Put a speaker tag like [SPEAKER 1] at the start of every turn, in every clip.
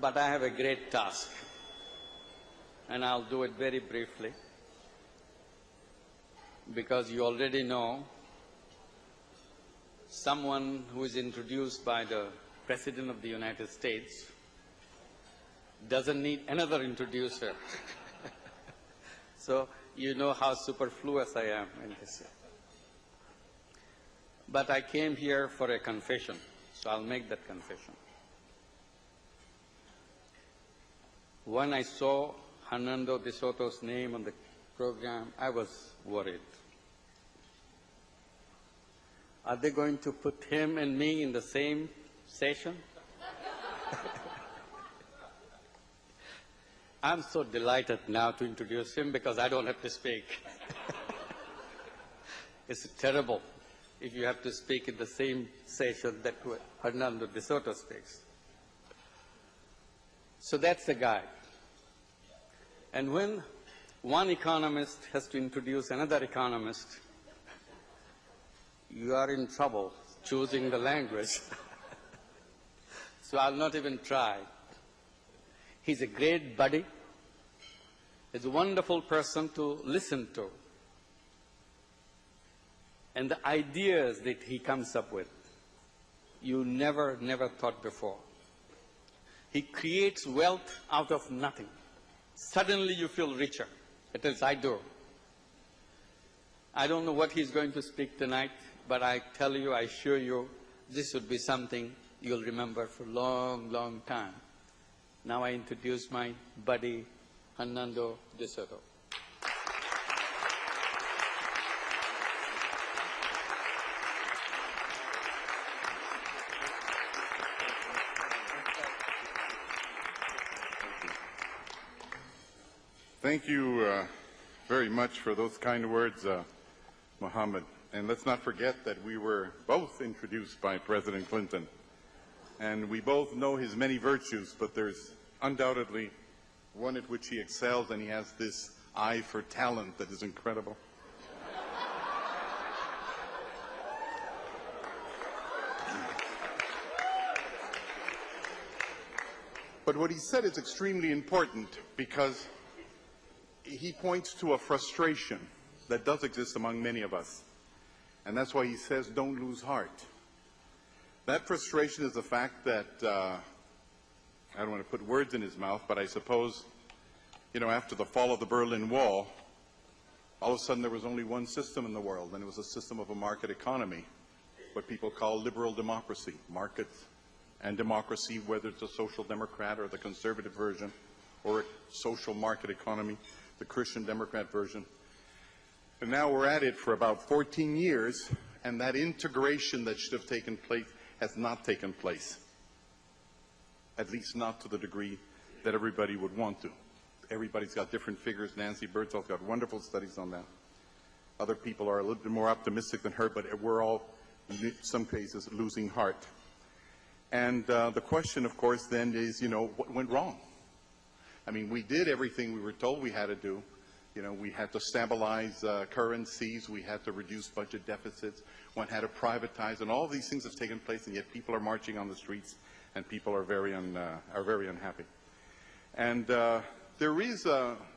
[SPEAKER 1] but I have a great task, and I'll do it very briefly, because you already know someone who is introduced by the President of the United States doesn't need another introducer. So you know how superfluous I am in this. But I came here for a confession, so I'll make that confession. When I saw Hernando de Soto's name on the program, I was worried. Are they going to put him and me in the same session? I'm so delighted now to introduce him because I don't have to speak. It's terrible if you have to speak in the same session that Hernando de Soto speaks. So that's the guy. And when one economist has to introduce another economist, you are in trouble choosing the language. So I'll not even try. He's a great buddy. He's a wonderful person to listen to. And the ideas that he comes up with, you never thought before. He creates wealth out of nothing. Suddenly you feel richer. At least I do. I don't know what he's going to speak tonight, but I tell you, I assure you, this would be something you'll remember for a long, long time. Now I introduce my buddy, Hernando de Soto.
[SPEAKER 2] Thank you very much for those kind words, Mohammed. And let's not forget that we were both introduced by President Clinton. And we both know his many virtues, but there's undoubtedly one at which he excels, and he has this eye for talent that is incredible. But what he said is extremely important because he points to a frustration that does exist among many of us. And that's why he says, don't lose heart. That frustration is the fact that, I don't want to put words in his mouth, but I suppose, you know, after the fall of the Berlin Wall, all of a sudden there was only one system in the world, and it was a system of a market economy, what people call liberal democracy, markets and democracy, whether it's a social democrat or the conservative version, or a social market economy, the Christian Democrat version. And now we're at it for about 14 years, and that integration that should have taken place has not taken place, at least not to the degree that everybody would want to. Everybody's got different figures. Nancy Birdsall's got wonderful studies on that. Other people are a little bit more optimistic than her, but we're all, in some cases, losing heart. And the question, of course, then is, you know, what went wrong? I mean, we did everything we were told we had to do. You know, we had to stabilize currencies, we had to reduce budget deficits, one had to privatize, and all of these things have taken place, and yet people are marching on the streets, and people are very unhappy. And there is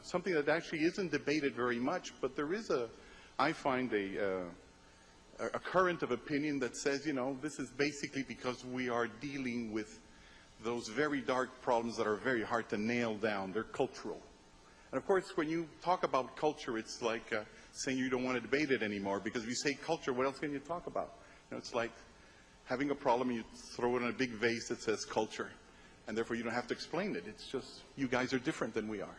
[SPEAKER 2] something that actually isn't debated very much, but there is I find a current of opinion that says, you know, this is basically because we are dealing with those very dark problems that are very hard to nail down. They're cultural. And of course, when you talk about culture, it's like saying you don't want to debate it anymore, because if you say culture, what else can you talk about? You know, it's like having a problem, you throw it in a big vase that says culture, and therefore you don't have to explain it. It's just, you guys are different than we are.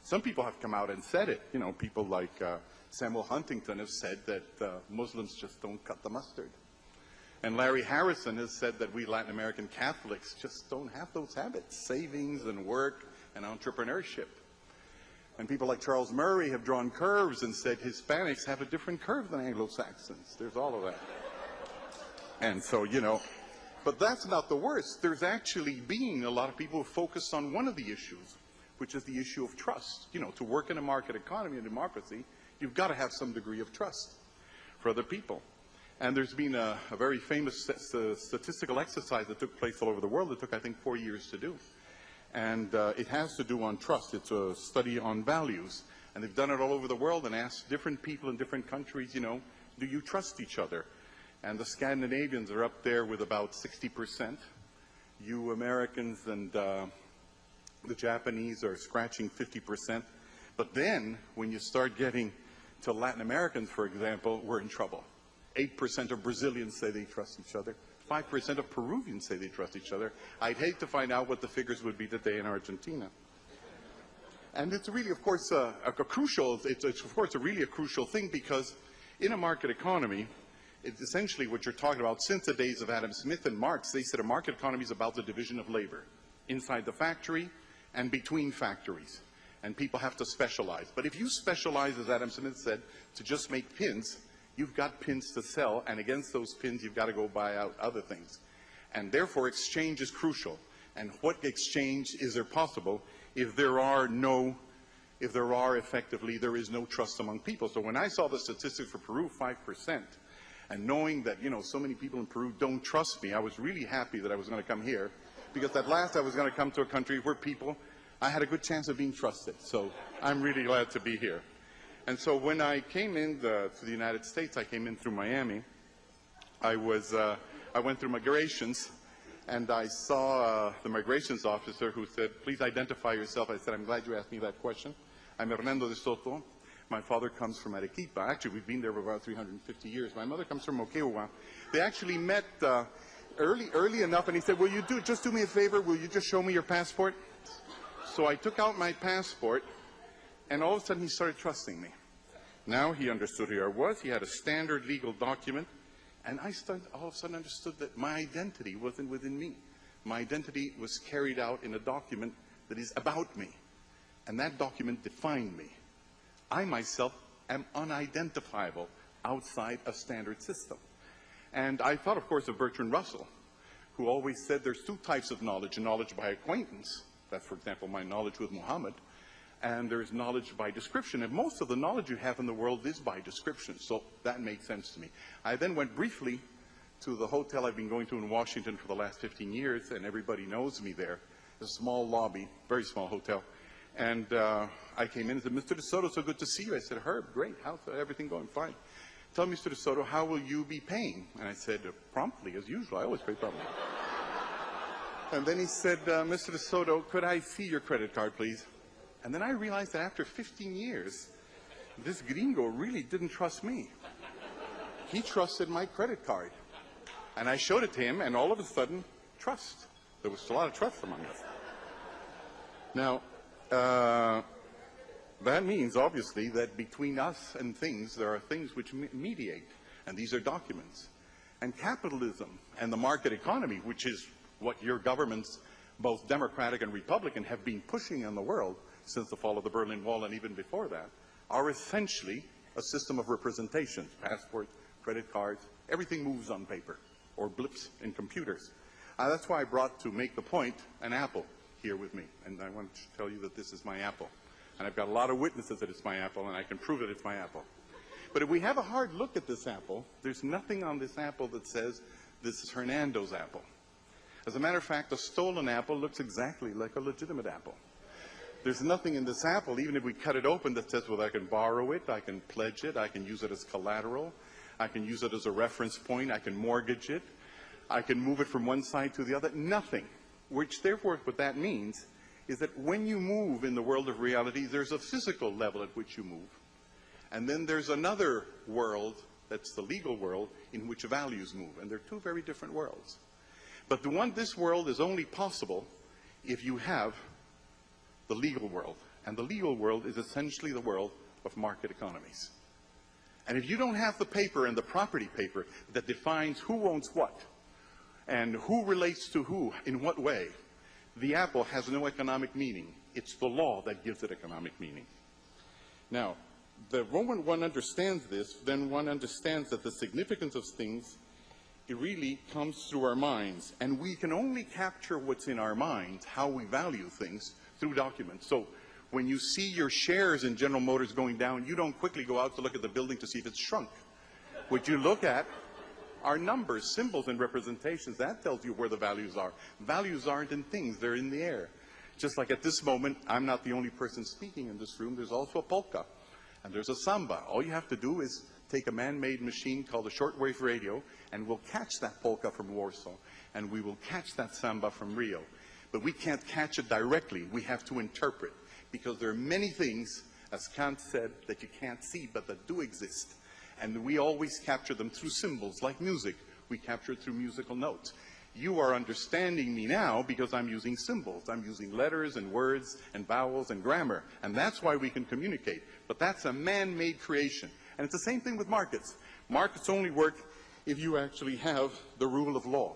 [SPEAKER 2] Some people have come out and said it. You know, people like Samuel Huntington have said that Muslims just don't cut the mustard. And Larry Harrison has said that we Latin American Catholics just don't have those habits, savings and work and entrepreneurship. And people like Charles Murray have drawn curves and said Hispanics have a different curve than Anglo-Saxons. There's all of that. And so, you know, but that's not the worst. There's actually been a lot of people who focus on one of the issues, which is the issue of trust. You know, to work in a market economy and democracy, you've got to have some degree of trust for other people. And there's been a very famous statistical exercise that took place all over the world. It took, I think, 4 years to do. And it has to do on trust. It's a study on values. And they've done it all over the world and asked different people in different countries, you know, do you trust each other? And the Scandinavians are up there with about 60%. You Americans and the Japanese are scratching 50%. But then, when you start getting to Latin Americans, for example, we're in trouble. 8% of Brazilians say they trust each other. 5% of Peruvians say they trust each other. I'd hate to find out what the figures would be today in Argentina. And it's really, of course, really a crucial thing, because in a market economy, it's essentially what you're talking about. Since the days of Adam Smith and Marx, they said a market economy is about the division of labor inside the factory and between factories. And people have to specialize. But if you specialize, as Adam Smith said, to just make pins, you've got pins to sell, and against those pins, you've got to go buy out other things. And therefore, exchange is crucial. And what exchange is there possible if there effectively, there is no trust among people? So when I saw the statistics for Peru, 5%, and knowing that, you know, so many people in Peru don't trust me, I was really happy that I was going to come here, because at last I was going to come to a country where I had a good chance of being trusted. So I'm really glad to be here. And so when I came in to the United States, I came in through Miami. I went through migrations, and I saw the migrations officer, who said, please identify yourself. I said, I'm glad you asked me that question. I'm Hernando de Soto. My father comes from Arequipa. Actually, we've been there for about 350 years. My mother comes from Moquegua. They actually met early enough, and he said, just do me a favor, will you just show me your passport? So I took out my passport, and all of a sudden he started trusting me. Now he understood who I was. He had a standard legal document, and I all of a sudden understood that my identity wasn't within me. My identity was carried out in a document that is about me, and that document defined me. I myself am unidentifiable outside a standard system. And I thought, of course, of Bertrand Russell, who always said there's two types of knowledge: knowledge by acquaintance. That's, for example, my knowledge with Muhammad. And there's knowledge by description. And most of the knowledge you have in the world is by description. So that made sense to me. I then went briefly to the hotel I've been going to in Washington for the last 15 years, and everybody knows me there. A small lobby, very small hotel. And I came in and said, Mr. De Soto, so good to see you. I said, Herb, great. How's everything going? Fine. Tell me, Mr. De Soto, how will you be paying? And I said, promptly, as usual. I always pay promptly. And then he said, Mr. De Soto, could I see your credit card, please? And then I realized that after 15 years, this gringo really didn't trust me. He trusted my credit card. And I showed it to him, and all of a sudden, trust. There was a lot of trust among us. Now, that means, obviously, that between us and things, there are things which mediate, and these are documents. And capitalism and the market economy, which is what your governments, both Democratic and Republican, have been pushing in the world since the fall of the Berlin Wall and even before that, are essentially a system of representation. Passports, credit cards, everything moves on paper or blips in computers. That's why I brought, to make the point, an apple here with me. And I want to tell you that this is my apple. And I've got a lot of witnesses that it's my apple, and I can prove that it's my apple. But if we have a hard look at this apple, there's nothing on this apple that says this is Hernando's apple. As a matter of fact, a stolen apple looks exactly like a legitimate apple. There's nothing in this apple, even if we cut it open, that says, well, I can borrow it, I can pledge it, I can use it as collateral, I can use it as a reference point, I can mortgage it, I can move it from one side to the other. Nothing. Which, therefore, what that means is that when you move in the world of reality, there's a physical level at which you move. And then there's another world, that's the legal world, in which values move. And they're two very different worlds. But this world is only possible if you have the legal world. And the legal world is essentially the world of market economies. And if you don't have the paper and the property paper that defines who owns what and who relates to who in what way, the apple has no economic meaning. It's the law that gives it economic meaning. Now, the moment one understands this, then one understands that the significance of things, it really comes through our minds. And we can only capture what's in our minds, how we value things, through documents. So when you see your shares in General Motors going down, you don't quickly go out to look at the building to see if it's shrunk. What you look at are numbers, symbols, and representations. That tells you where the values are. Values aren't in things, they're in the air. Just like at this moment, I'm not the only person speaking in this room. There's also a polka, and there's a samba. All you have to do is take a man-made machine called a shortwave radio, and we'll catch that polka from Warsaw, and we will catch that samba from Rio. But we can't catch it directly. We have to interpret, because there are many things, as Kant said, that you can't see, but that do exist. And we always capture them through symbols, like music. We capture it through musical notes. You are understanding me now because I'm using symbols. I'm using letters and words and vowels and grammar. And that's why we can communicate. But that's a man-made creation. And it's the same thing with markets. Markets only work if you actually have the rule of law.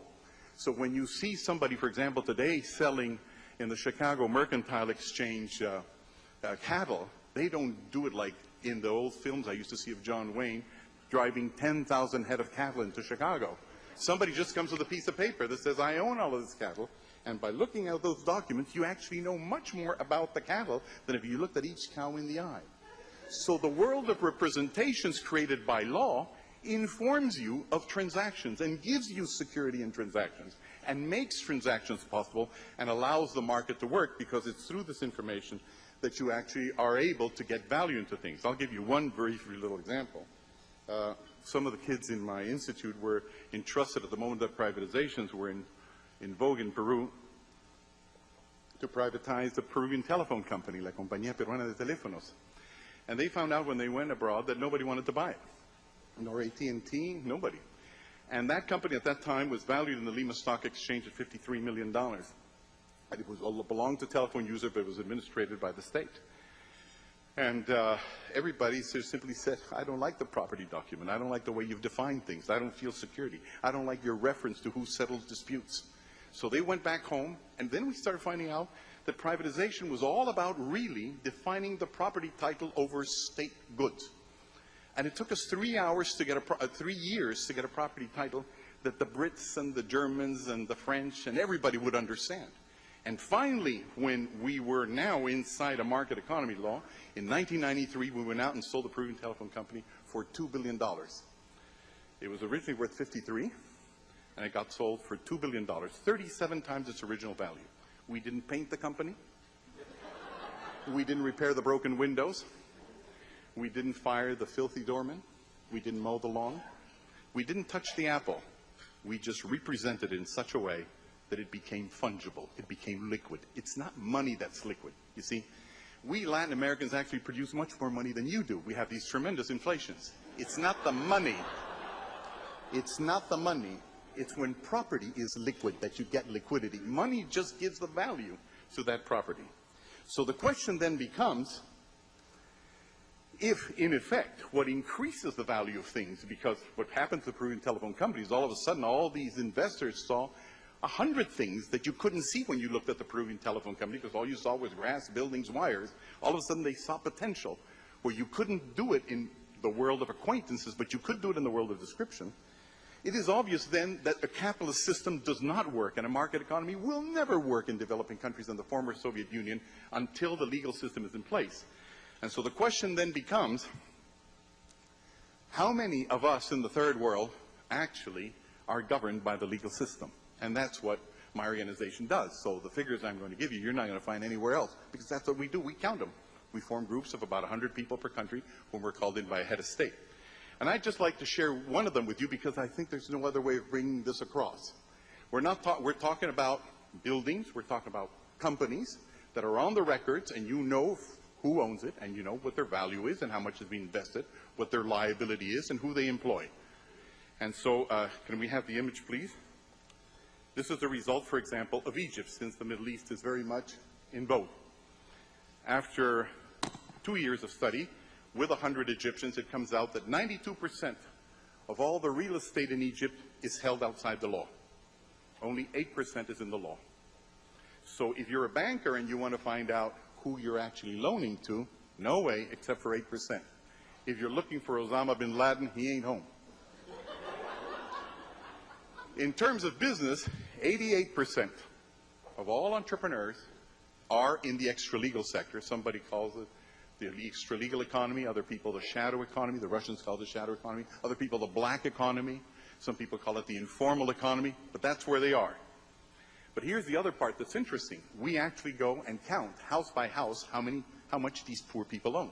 [SPEAKER 2] So when you see somebody, for example, today selling in the Chicago Mercantile Exchange cattle, they don't do it like in the old films I used to see of John Wayne driving 10,000 head of cattle into Chicago. Somebody just comes with a piece of paper that says, I own all of this cattle, and by looking at those documents, you actually know much more about the cattle than if you looked at each cow in the eye. So the world of representations created by law informs you of transactions and gives you security in transactions and makes transactions possible and allows the market to work, because it's through this information that you actually are able to get value into things. I'll give you one brief little example. Some of the kids in my institute were entrusted at the moment that privatizations were in vogue in Peru to privatize the Peruvian telephone company, La Compañía Peruana de Teléfonos. And they found out when they went abroad that nobody wanted to buy it. Nor AT&T, nobody. And that company at that time was valued in the Lima Stock Exchange at $53 million. And it belonged to telephone user, but it was administrated by the state. And everybody simply said, I don't like the property document. I don't like the way you've defined things. I don't feel security. I don't like your reference to who settles disputes. So they went back home, and then we started finding out that privatization was all about really defining the property title over state goods. And it took us 3 hours to get 3 years to get a property title that the Brits and the Germans and the French and everybody would understand. And finally, when we were now inside a market economy law, in 1993, we went out and sold the Peruvian telephone company for $2 billion. It was originally worth 53, and it got sold for $2 billion, 37 times its original value. We didn't paint the company. We didn't repair the broken windows. We didn't fire the filthy doorman. We didn't mow the lawn. We didn't touch the apple. We just represented it in such a way that it became fungible. It became liquid. It's not money that's liquid. You see, we Latin Americans actually produce much more money than you do. We have these tremendous inflations. It's not the money. It's not the money. It's when property is liquid that you get liquidity. Money just gives the value to that property. So the question then becomes, if, in effect, what increases the value of things, because what happened to the Peruvian telephone companies, all of a sudden all these investors saw 100 things that you couldn't see when you looked at the Peruvian telephone company, because all you saw was grass, buildings, wires. All of a sudden they saw potential where you couldn't do it in the world of acquaintances, but you could do it in the world of description. It is obvious then that a capitalist system does not work, and a market economy will never work in developing countries in the former Soviet Union until the legal system is in place. And so the question then becomes, how many of us in the third world actually are governed by the legal system? And that's what my organization does. So the figures I'm going to give you, you're not going to find anywhere else, because that's what we do. We count them. We form groups of about 100 people per country when we're called in by a head of state. And I'd just like to share one of them with you, because I think there's no other way of bringing this across. We're talking about buildings. We're talking about companies that are on the records, and you know who owns it, and you know what their value is and how much has been invested, what their liability is, and who they employ. And so can we have the image, please? This is the result, for example, of Egypt, since the Middle East is very much in vogue. After 2 years of study with 100 Egyptians, it comes out that 92% of all the real estate in Egypt is held outside the law. Only 8% is in the law. So if you're a banker and you want to find out who you're actually loaning to, no way except for 8%. If you're looking for Osama bin Laden, he ain't home. In terms of business, 88% of all entrepreneurs are in the extra-legal sector. Somebody calls it the extra-legal economy, other people the shadow economy. The Russians call it the shadow economy. Other people the black economy. Some people call it the informal economy, but that's where they are. But here's the other part that's interesting. We actually go and count, house by house, how much these poor people own.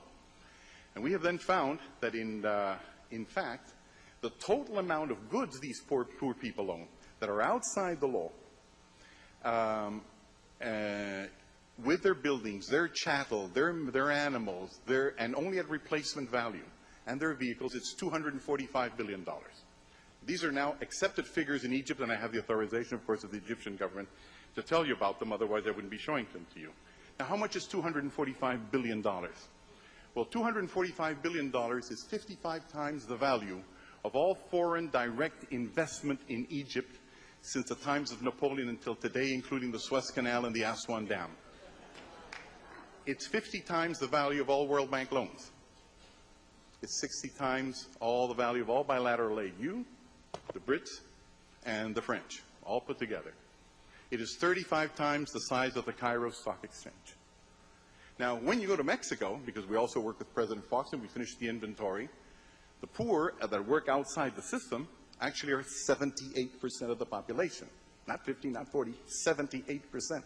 [SPEAKER 2] And we have then found that in fact, the total amount of goods these poor people own that are outside the law, with their buildings, their chattel, their animals, and only at replacement value, and their vehicles, it's $245 billion. These are now accepted figures in Egypt, and I have the authorization, of course, of the Egyptian government to tell you about them, otherwise I wouldn't be showing them to you. Now, how much is $245 billion? Well, $245 billion is 55 times the value of all foreign direct investment in Egypt since the times of Napoleon until today, including the Suez Canal and the Aswan Dam. It's 50 times the value of all World Bank loans. It's 60 times all the value of all bilateral aid. You, the Brits, and the French, all put together. It is 35 times the size of the Cairo Stock Exchange. Now, when you go to Mexico, because we also work with President Fox and we finished the inventory, the poor that work outside the system actually are 78% of the population. Not 50, not 40, 78%.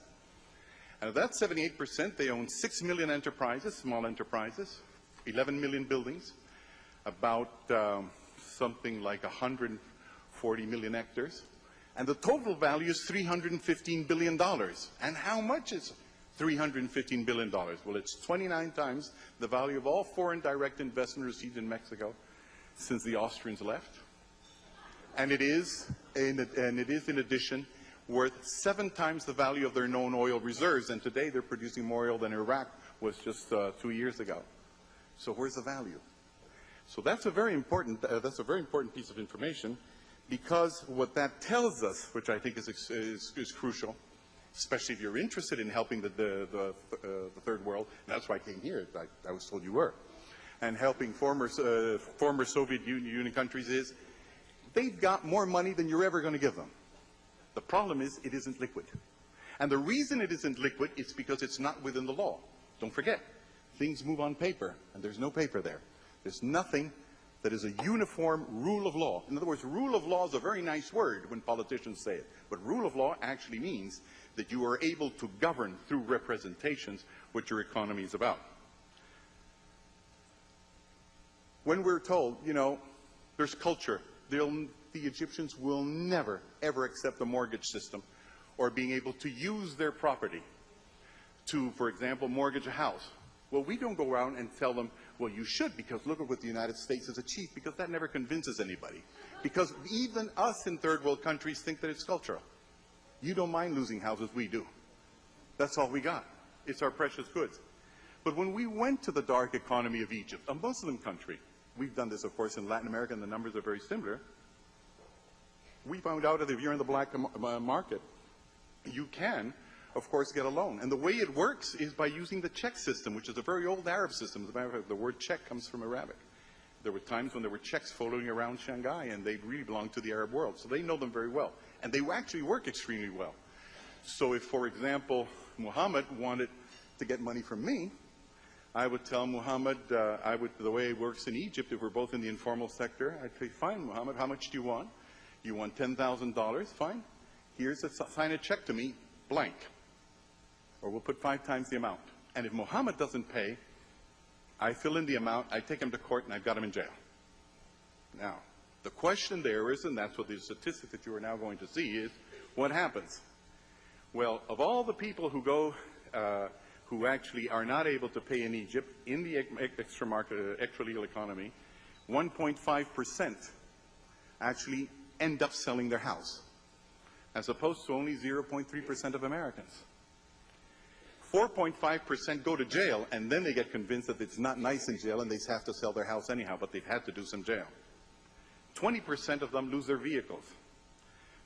[SPEAKER 2] And of that 78%, they own 6 million enterprises, small enterprises, 11 million buildings, about something like 140 million hectares. And the total value is $315 billion. And how much is $315 billion? Well, it's 29 times the value of all foreign direct investment received in Mexico since the Austrians left. And it is in addition, worth 7 times the value of their known oil reserves. And today they're producing more oil than Iraq was just 2 years ago. So where's the value? So that's a very important piece of information, because what that tells us, which I think is crucial, especially if you're interested in helping the third world, and that's why I came here, I was told you were, and helping former Soviet Union countries, is they've got more money than you're ever going to give them. The problem is it isn't liquid. And the reason it isn't liquid is because it's not within the law. Don't forget, things move on paper, and there's no paper there. There's nothing that is a uniform rule of law. In other words, rule of law is a very nice word when politicians say it. But rule of law actually means that you are able to govern through representations what your economy is about. When we're told, you know, there's culture, the Egyptians will never, ever accept a mortgage system or being able to use their property to, for example, mortgage a house. Well, we don't go around and tell them, well, you should, because look at what the United States has achieved, because that never convinces anybody. Because even us in third world countries think that it's cultural. You don't mind losing houses, we do. That's all we got. It's our precious goods. But when we went to the dark economy of Egypt, a Muslim country, we've done this, of course, in Latin America, and the numbers are very similar, we found out that if you're in the black market, you can, of course, get a loan. And the way it works is by using the check system, which is a very old Arab system. As a matter of fact, the word check comes from Arabic. There were times when there were checks floating around Shanghai, and they really belonged to the Arab world. So they know them very well. And they actually work extremely well. So if, for example, Muhammad wanted to get money from me, I would tell Muhammad, the way it works in Egypt, if we're both in the informal sector, I'd say, fine, Muhammad, how much do you want? You want $10,000? Fine. Sign a check to me, blank. Or we'll put 5 times the amount. And if Muhammad doesn't pay, I fill in the amount, I take him to court, and I've got him in jail. Now, the question there is, and that's what the statistic that you are now going to see is, what happens? Well, of all the people who go, who actually are not able to pay in Egypt, in the extra-legal economy, 1.5% actually end up selling their house, as opposed to only 0.3% of Americans. 4.5% go to jail, and then they get convinced that it's not nice in jail and they have to sell their house anyhow, but they've had to do some jail. 20% of them lose their vehicles.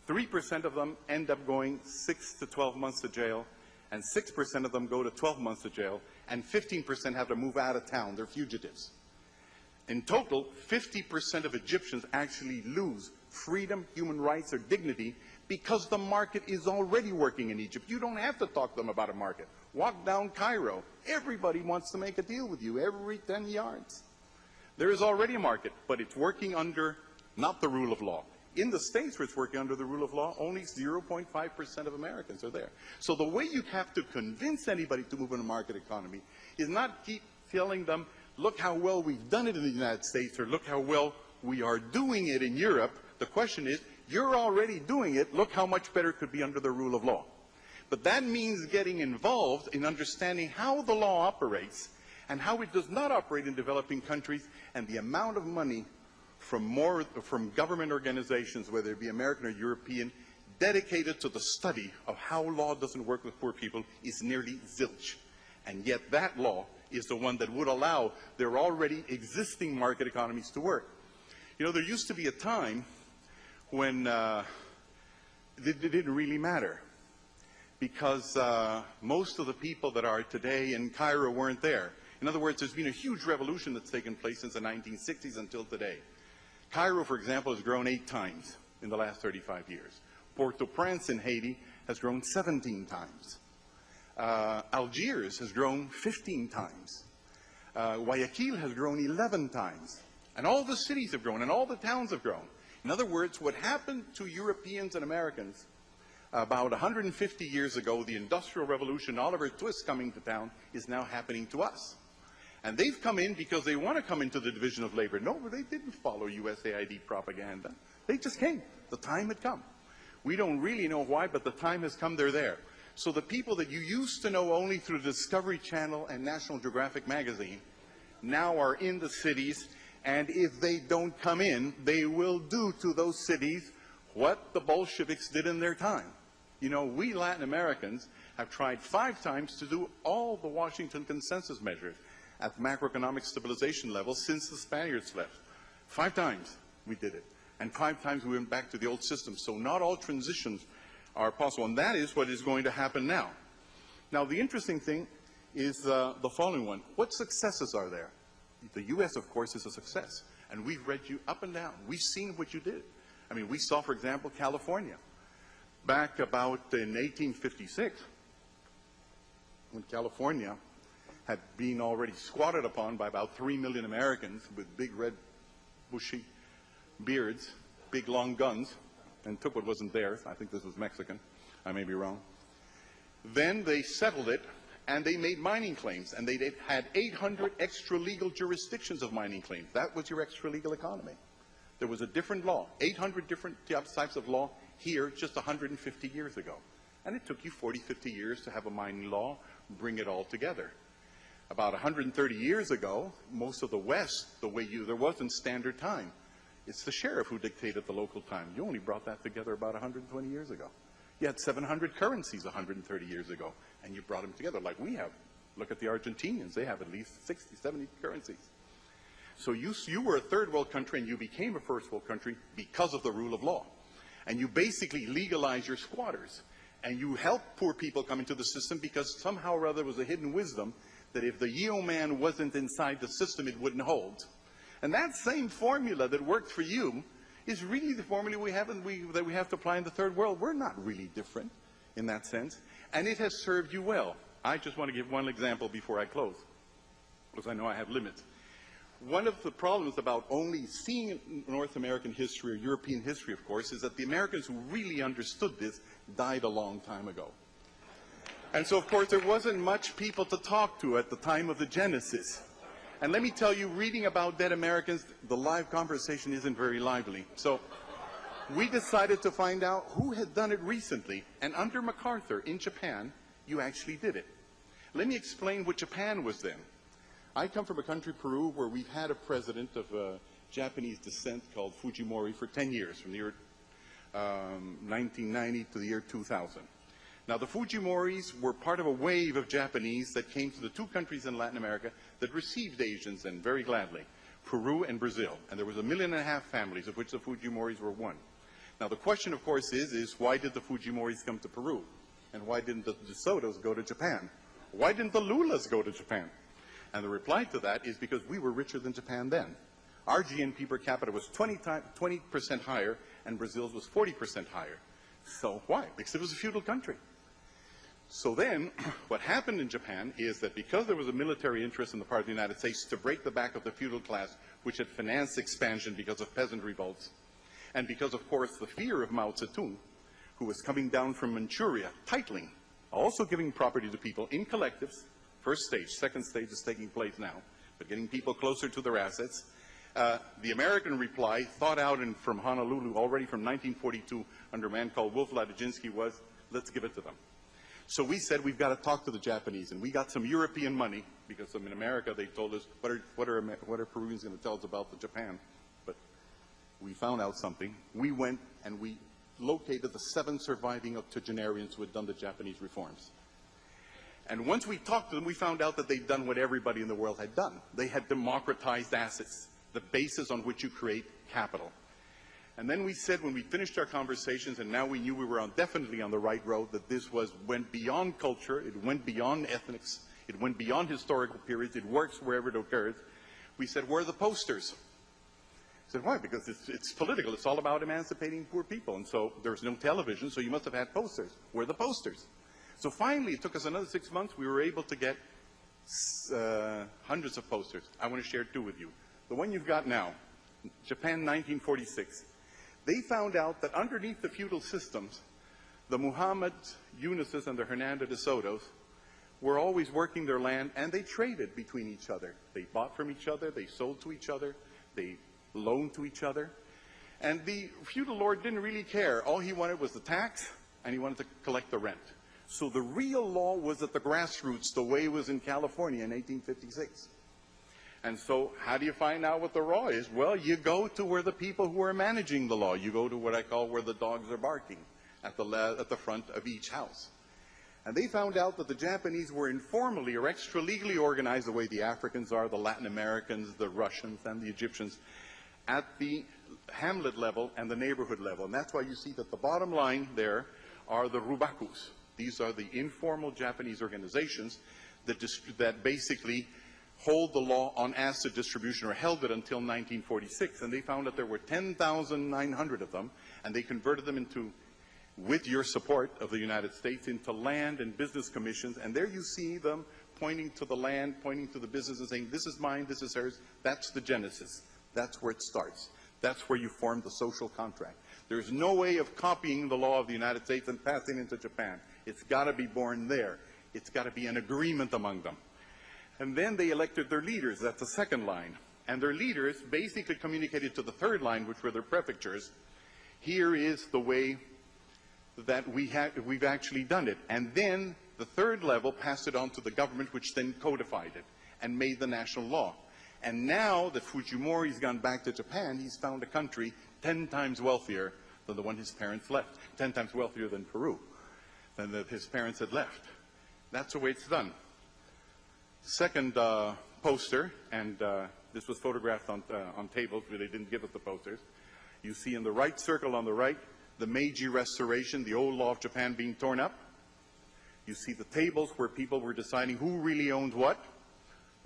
[SPEAKER 2] 3% of them end up going 6 to 12 months to jail, and 6% of them go to 12 months to jail, and 15% have to move out of town. They're fugitives. In total, 50% of Egyptians actually lose freedom, human rights, or dignity because the market is already working in Egypt. You don't have to talk to them about a market. Walk down Cairo. Everybody wants to make a deal with you every 10 yards. There is already a market, but it's working under not the rule of law. In the States, where it's working under the rule of law, only 0.5% of Americans are there. So the way you have to convince anybody to move in a market economy is not keep telling them, look how well we've done it in the United States, or look how well we are doing it in Europe. The question is, you're already doing it, look how much better it could be under the rule of law. But that means getting involved in understanding how the law operates and how it does not operate in developing countries, and the amount of money from government organizations, whether it be American or European, dedicated to the study of how law doesn't work with poor people is nearly zilch. And yet that law is the one that would allow their already existing market economies to work. You know, there used to be a time when it didn't really matter, because most of the people that are today in Cairo weren't there. In other words, there's been a huge revolution that's taken place since the 1960s until today. Cairo, for example, has grown 8 times in the last 35 years. Port-au-Prince in Haiti has grown 17 times. Algiers has grown 15 times. Guayaquil has grown 11 times. And all the cities have grown, and all the towns have grown. In other words, what happened to Europeans and Americans about 150 years ago, the Industrial Revolution, Oliver Twist coming to town, is now happening to us. And they've come in because they want to come into the division of labor. No, they didn't follow USAID propaganda. They just came. The time had come. We don't really know why, but the time has come. They're there. So the people that you used to know only through the Discovery Channel and National Geographic magazine now are in the cities, and if they don't come in, they will do to those cities what the Bolsheviks did in their time. You know, we Latin Americans have tried 5 times to do all the Washington Consensus measures at the macroeconomic stabilization level since the Spaniards left. 5 times we did it. And 5 times we went back to the old system. So not all transitions are possible. And that is what is going to happen now. Now, the interesting thing is the following one. What successes are there? The U.S., of course, is a success. And we've read you up and down. We've seen what you did. I mean, we saw, for example, California. Back about in 1856, when California had been already squatted upon by about 3 million Americans with big red bushy beards, big long guns, and took what wasn't theirs. I think this was Mexican. I may be wrong. Then they settled it, and they made mining claims, and they had 800 extra-legal jurisdictions of mining claims. That was your extra-legal economy. There was a different law, 800 different types of law here just 150 years ago. And it took you 40, 50 years to have a mining law, bring it all together. About 130 years ago, most of the West, there wasn't standard time. It's the sheriff who dictated the local time. You only brought that together about 120 years ago. You had 700 currencies 130 years ago, and you brought them together like we have. Look at the Argentinians. They have at least 60, 70 currencies. So you were a third world country, and you became a first world country because of the rule of law. And you basically legalized your squatters. And you helped poor people come into the system because somehow or other there was a hidden wisdom that if the yeoman wasn't inside the system, it wouldn't hold. And that same formula that worked for you is really the formula that we have to apply in the third world. We're not really different in that sense. And it has served you well. I just want to give one example before I close, because I know I have limits. One of the problems about only seeing North American history or European history, of course, is that the Americans who really understood this died a long time ago. And so, of course, there wasn't much people to talk to at the time of the Genesis. And let me tell you, reading about dead Americans, the live conversation isn't very lively. So we decided to find out who had done it recently. And under MacArthur in Japan, you actually did it. Let me explain what Japan was then. I come from a country, Peru, where we've had a president of Japanese descent called Fujimori for 10 years, from the year 1990 to the year 2000. Now, the Fujimoris were part of a wave of Japanese that came to the 2 countries in Latin America that received Asians, and very gladly, Peru and Brazil. And there was 1.5 million families, of which the Fujimoris were one. Now, the question, of course, is why did the Fujimoris come to Peru? And why didn't the De Sotos go to Japan? Why didn't the Lulas go to Japan? And the reply to that is because we were richer than Japan then. Our GNP per capita was 20% higher, and Brazil's was 40% higher. So why? Because it was a feudal country. So then, what happened in Japan is that because there was a military interest on the part of the United States to break the back of the feudal class, which had financed expansion because of peasant revolts, and because, of course, the fear of Mao Zedong, who was coming down from Manchuria, titling, also giving property to people in collectives. First stage. Second stage is taking place now, but getting people closer to their assets. The American reply, thought out from Honolulu already from 1942 under a man called Wolf Ladojinsky, was, let's give it to them. So we said, we've got to talk to the Japanese, and we got some European money, because in America they told us, what are Peruvians going to tell us about the Japan? But we found out something. We went and we located the 7 surviving octogenarians who had done the Japanese reforms. And once we talked to them, we found out that they'd done what everybody in the world had done. They had democratized assets, the basis on which you create capital. And then we said, when we finished our conversations, and now we knew we were definitely on the right road, that this went beyond culture, it went beyond ethnics, it went beyond historical periods, it works wherever it occurs. We said, where are the posters? I said, why? Because it's political. It's all about emancipating poor people. And so there's no television, so you must have had posters. Where are the posters? So finally, it took us another 6 months. We were able to get hundreds of posters. I want to share 2 with you. The one you've got now, Japan 1946. They found out that underneath the feudal systems, the Muhammad Yunuses and the Hernando de Sotos were always working their land, and they traded between each other. They bought from each other, they sold to each other, they loaned to each other. And the feudal lord didn't really care. All he wanted was the tax, and he wanted to collect the rent. So the real law was at the grassroots, the way it was in California in 1856. And so how do you find out what the law is? Well, you go to where the people who are managing the law, you go to what I call where the dogs are barking, at the front of each house. And they found out that the Japanese were informally or extra-legally organized the way the Africans are, the Latin Americans, the Russians, and the Egyptians, at the hamlet level and the neighborhood level. And that's why you see that the bottom line there are the rubakus. These are the informal Japanese organizations that basically hold the law on asset distribution, or held it until 1946. And they found that there were 10,900 of them, and they converted them into, with your support of the United States, into land and business commissions. And there you see them pointing to the land, pointing to the business and saying, this is mine, this is hers. That's the genesis. That's where it starts. That's where you form the social contract. There's no way of copying the law of the United States and passing it into Japan. It's got to be born there. It's got to be an agreement among them. And then they elected their leaders. That's the second line. And their leaders basically communicated to the third line, which were their prefectures. Here is the way that we've actually done it. And then the third level passed it on to the government, which then codified it and made the national law. And now that Fujimori's gone back to Japan, he's found a country 10 times wealthier than the one his parents left, 10 times wealthier than Peru, than his parents had left. That's the way it's done. Second poster, and this was photographed on tables where they didn't give us the posters. You see in the right circle on the right, the Meiji Restoration, the old law of Japan being torn up. You see the tables where people were deciding who really owned what,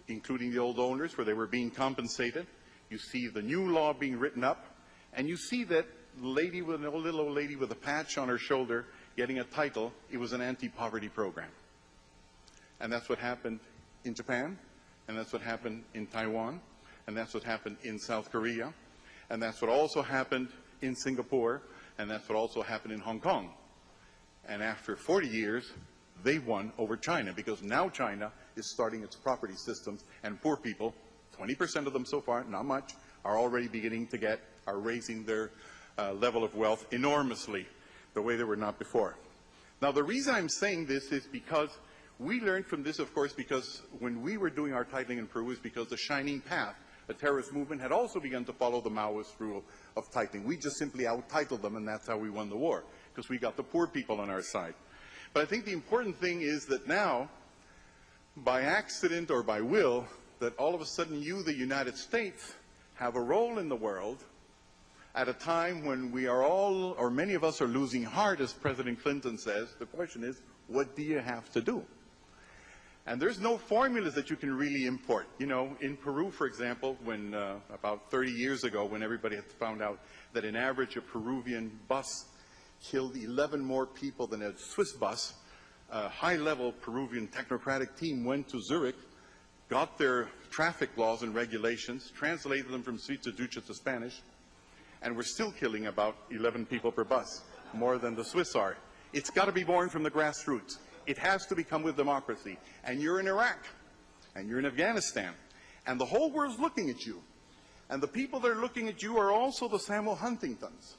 [SPEAKER 2] including the old owners, where they were being compensated. You see the new law being written up, and you see that lady with an little old lady with a patch on her shoulder getting a title. It was an anti-poverty program. And that's what happened in Japan, and that's what happened in Taiwan, and that's what happened in South Korea, and that's what also happened in Singapore, and that's what also happened in Hong Kong. And after 40 years, they won over China, because now China is starting its property systems, and poor people, 20% of them so far, not much, are already beginning to are raising their level of wealth enormously, the way they were not before. Now, the reason I'm saying this is because we learned from this, of course, because when we were doing our titling in Peru, is because the Shining Path, the terrorist movement, had also begun to follow the Maoist rule of titling. We just simply out-titled them, and that's how we won the war, because we got the poor people on our side. But I think the important thing is that now, by accident or by will, that all of a sudden you, the United States, have a role in the world at a time when we are all, or many of us, are losing heart, as President Clinton says. The question is, what do you have to do? And there's no formulas that you can really import. You know, in Peru, for example, when about 30 years ago, when everybody had found out that in average a Peruvian bus killed 11 more people than a Swiss bus, a high-level Peruvian technocratic team went to Zurich, got their traffic laws and regulations, translated them from Suiza Ducha to Spanish, and we're still killing about 11 people per bus, more than the Swiss are. It's got to be born from the grassroots. It has to become with democracy. And you're in Iraq, and you're in Afghanistan, and the whole world's looking at you. And the people that are looking at you are also the Samuel Huntingtons,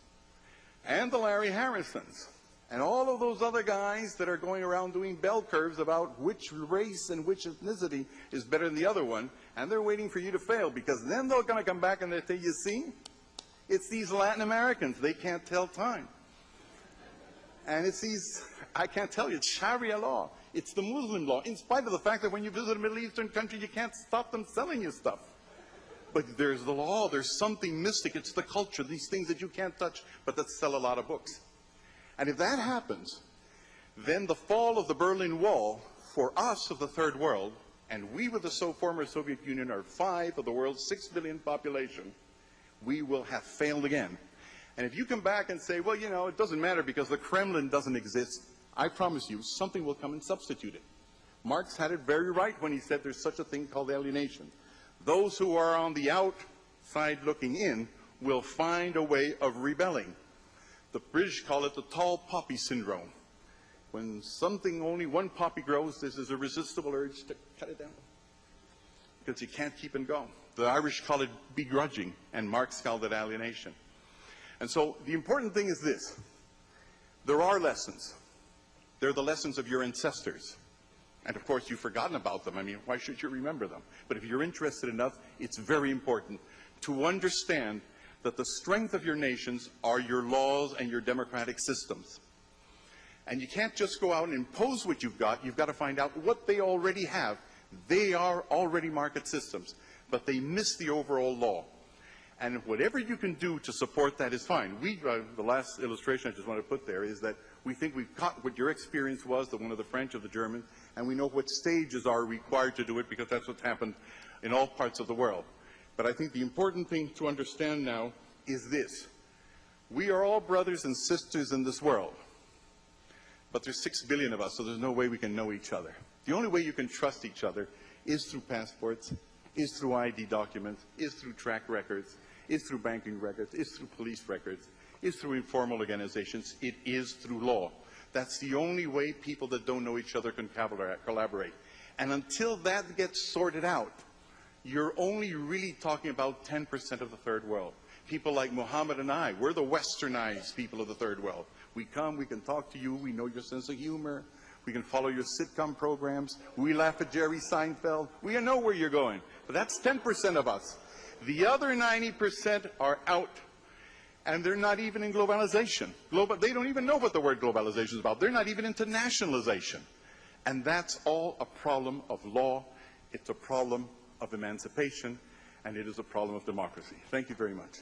[SPEAKER 2] and the Larry Harrisons, and all of those other guys that are going around doing bell curves about which race and which ethnicity is better than the other one, and they're waiting for you to fail, because then they're going to come back and they'll say, you see, it's these Latin Americans, they can't tell time. And it's these, I can't tell you, it's Sharia law, it's the Muslim law, in spite of the fact that when you visit a Middle Eastern country, you can't stop them selling you stuff. But there's the law, there's something mystic, it's the culture, these things that you can't touch, but that sell a lot of books. And if that happens, then the fall of the Berlin Wall, for us of the Third World, and we with the former Soviet Union are 5 of the world's 6 billion population, we will have failed again. And if you come back and say, well, you know, it doesn't matter because the Kremlin doesn't exist, I promise you, something will come and substitute it. Marx had it very right when he said there's such a thing called alienation. Those who are on the outside looking in will find a way of rebelling. The British call it the tall poppy syndrome. When something, only one poppy grows, this is a resistible urge to cut it down, because you can't keep and go. The Irish call it begrudging, and Marx called it alienation. And so the important thing is this. There are lessons. They're the lessons of your ancestors. And of course, you've forgotten about them. I mean, why should you remember them? But if you're interested enough, it's very important to understand that the strength of your nations are your laws and your democratic systems. And you can't just go out and impose what you've got. You've got to find out what they already have. They are already market systems, but they miss the overall law. And whatever you can do to support that is fine. The last illustration I just want to put there is that we think we've caught what your experience was, the one of the French or the German, and we know what stages are required to do it, because that's what's happened in all parts of the world. But I think the important thing to understand now is this. We are all brothers and sisters in this world, but there's 6 billion of us, so there's no way we can know each other. The only way you can trust each other is through passports, is through ID documents, is through track records, is through banking records, is through police records, is through informal organizations, it is through law. That's the only way people that don't know each other can collaborate. And until that gets sorted out, you're only really talking about 10% of the Third World. People like Mohammed and I, we're the westernized people of the Third World. We come, we can talk to you, we know your sense of humor, we can follow your sitcom programs, we laugh at Jerry Seinfeld, we know where you're going. But that's 10% of us. The other 90% are out, and they're not even in globalization. They don't even know what the word globalization is about. They're not even into nationalization. And that's all a problem of law. It's a problem of emancipation, and it is a problem of democracy. Thank you very much.